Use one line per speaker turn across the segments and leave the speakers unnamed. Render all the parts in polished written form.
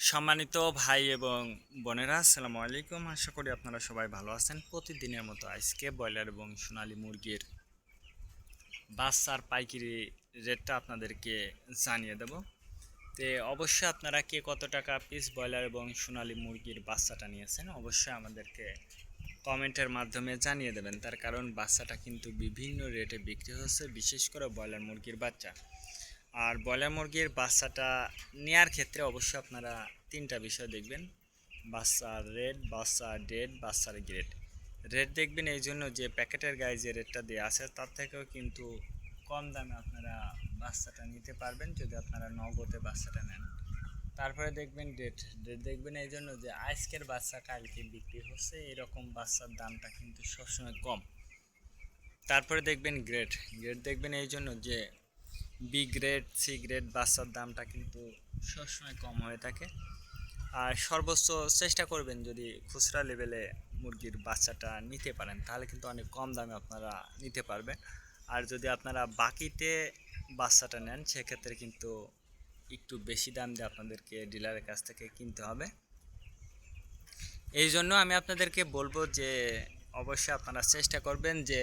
সম্মানিত ভাই এবং বোনেরা, আসসালামু আলাইকুম। আশা করি আপনারা সবাই ভালো আছেন। প্রতিদিনের মতো আজকে ব্রয়লার এবং সোনালী মুরগির বাচ্চার পাইকারি রেটটা আপনাদেরকে জানিয়ে দেব। তো অবশ্যই আপনারা কে কত টাকা পিস ব্রয়লার এবং সোনালী মুরগির বাচ্চাটা নিয়েছেন অবশ্যই আমাদেরকে কমেন্টের মাধ্যমে জানিয়ে দেবেন। তার কারণ বাচ্চাটা কিন্তু বিভিন্ন রেটে বিক্রি হচ্ছে, বিশেষ করে ব্রয়লার মুরগির বাচ্চা। আর ব্রয়লার মুরগির বাচ্চাটা নেয়ার ক্ষেত্রে অবশ্যই আপনারা তিনটা বিষয় দেখবেন: বাচ্চার রেট, বাচ্চার ডেট, বাচ্চার গ্রেড। রেট দেখবেন এই জন্য যে প্যাকেটের গায়ে যে রেটটা দেওয়া আছে তার থেকেও কিন্তু কম দামে আপনারা বাচ্চাটা নিতে পারবেন যদি আপনারা নগদে বাচ্চাটা নেন। তারপরে দেখবেন ডেট। ডেট দেখবেন এই জন্য যে আজকের বাচ্চা কালকে বিক্রি হচ্ছে, এরকম বাচ্চার দামটা কিন্তু সবসময় কম। তারপরে দেখবেন গ্রেড। গ্রেড দেখবেন এই জন্য যে বি গ্রেড, সি গ্রেড বাচ্চার দামটা কিন্তু সবসময় কম হয়ে থাকে। আর সর্বোচ্চ চেষ্টা করবেন যদি খুচরা লেভেলে মুরগির বাচ্চাটা নিতে পারেন তাহলে কিন্তু অনেক কম দামে আপনারা নিতে পারবেন। আর যদি আপনারা বাকিতে বাচ্চাটা নেন সেক্ষেত্রে কিন্তু একটু বেশি দাম দিয়ে আপনাদেরকে ডিলারের কাছ থেকে কিনতে হবে। এই জন্য আমি আপনাদেরকে বলবো যে অবশ্যই আপনারা চেষ্টা করবেন যে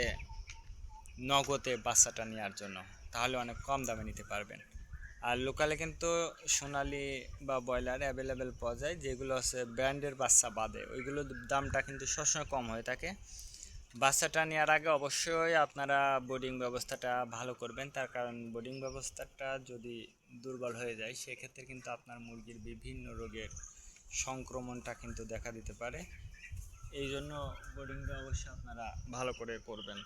নগদে বাচ্চাটা নেওয়ার জন্য, তাহলে অনেক কম দামে নিতে পারবেন। আর লোকালে কিন্তু সোনালি বা ব্রয়লার অ্যাভেলেবেল পাওয়া যায়, যেগুলো হচ্ছে ব্র্যান্ডের বাচ্চা বাদে, ওইগুলোর দামটা কিন্তু সবসময় কম হয়ে থাকে। বাচ্চাটা নেওয়ার আগে অবশ্যই আপনারা বোর্ডিং ব্যবস্থাটা ভালো করবেন, তার কারণ বোর্ডিং ব্যবস্থাটা যদি দুর্বল হয়ে যায় সেক্ষেত্রে কিন্তু আপনার মুরগির বিভিন্ন রোগের সংক্রমণটা কিন্তু দেখা দিতে পারে। এই জন্য বোর্ডিংটা অবশ্যই আপনারা ভালো করে করবেন।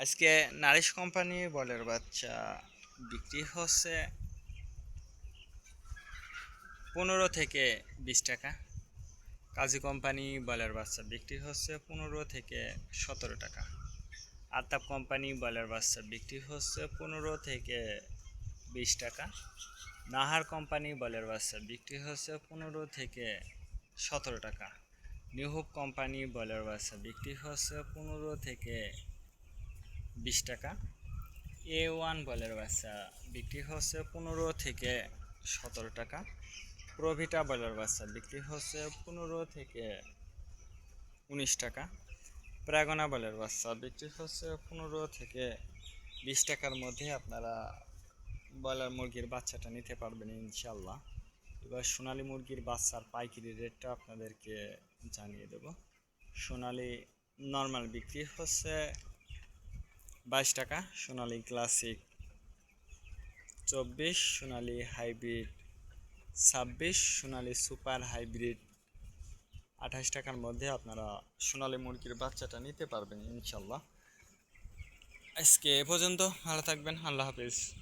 আজকে নারিশ কোম্পানি বলের বাচ্চা বিক্রি হচ্ছে 15 থেকে 20 টাকা। কাজী কোম্পানি বলের বাচ্চা বিক্রি হচ্ছে 15 থেকে 17 টাকা। আতাপ কোম্পানি বলের বাচ্চা বিক্রি হচ্ছে 15 থেকে 20 টাকা। নাহার কোম্পানি বলের বাচ্চা বিক্রি হচ্ছে 15 থেকে 17 টাকা। নিহুব কোম্পানি বলের বাচ্চা বিক্রি হচ্ছে 15 থেকে 20 টাকা। A1 বলের বাচ্চা বিক্রি হচ্ছে 15 থেকে 17 টাকা। প্রভিটা বলের বাচ্চা বিক্রি হচ্ছে 15 থেকে 19 টাকা। প্রাগনা বলের বাচ্চা বিক্রি হচ্ছে 15 থেকে 20 টাকার মধ্যে আপনারা ব্রয়লার মুরগির বাচ্চাটা নিতে পারবেন ইনশাল্লাহ। এবার সোনালী মুরগির বাচ্চার পাইকারি রেটটা আপনাদেরকে জানিয়ে দেব। সোনালী নর্মাল বিক্রি হচ্ছে 22 টাকা, সোনালী ক্লাসিক 24, সোনালী হাইব্রিড 26, সোনালী সুপার হাইব্রিড 28 টাকার মধ্যে আপনারা সোনালী মুরগির বাচ্চাটা নিতে পারবেন ইনশাল্লাহ। আজকে এ পর্যন্ত, ভালো থাকবেন, আল্লাহ হাফিজ।